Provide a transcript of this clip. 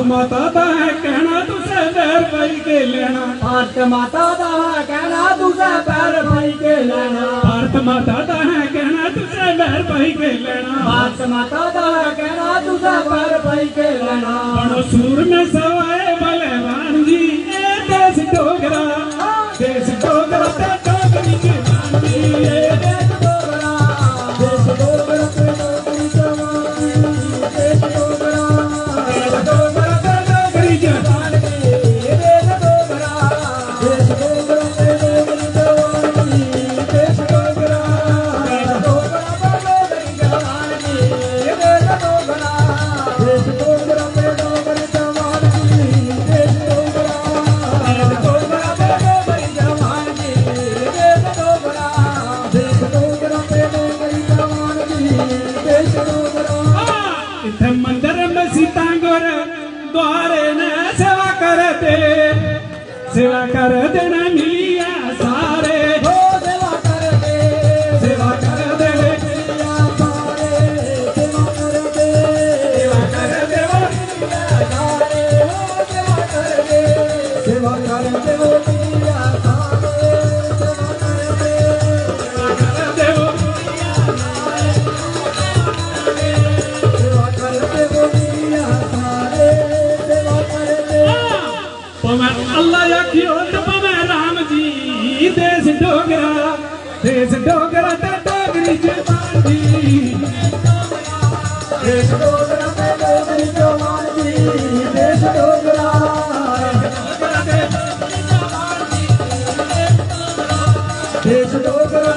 माता दा है कहना तुसे पैर पाई के लेना। भारत माता दा है कहना तुसे पैर पाई के लेना। भारत माता दा है कहना तुसे पैर पाई के लेना। भारत माता दा है कहना तुसे पैर पाई के लेना। बड़ो सूर में सवाए बलवान जी ए देश डोगरा, देश डोगरा ते डोगरी जवान जी ए देश डोगरा, देश डोगरा ते डोगरी जवान जी, देश डोगरा, देश डोगरा ते डोगरी जवान जी, देश डोगरा, देश डोगरा ते डोगरी जवान जी, देश डोगरा, देश डोगरा ते डोगरी जवान जी, देश डोगरा, देश डोगरा ते डोगरी जवान जी, देश डोगरा, देश डोगरा ते डोगरी जवान जी, देश डोगरा, देश डोगरा ते डोगरी जवान जी, देश डोगरा। इथे मंदिर मसीता गुर द्वारे ने सेवा करते, सेवा कर देना मिलिया सारे, हो सेवा कर दे, सेवा कर दे, मिलिया सारे, सेवा कर दे, सेवा कर दे, सारे, हो सेवा कर दे, सेवा कर दे, हो मिलिया सारे, सेवा कर दे, सेवा कर दे वो सेवा कर दे, हो मिलिया सारे, सेवा कर दे। पवे अल्लाह आखियो तो पवे राम जी देश डोगरा, देश डोगरा ते डोगरी जवान जी, देश डोगरा ते डोगरी जवान जी, देश डोगरा, देश डोगरा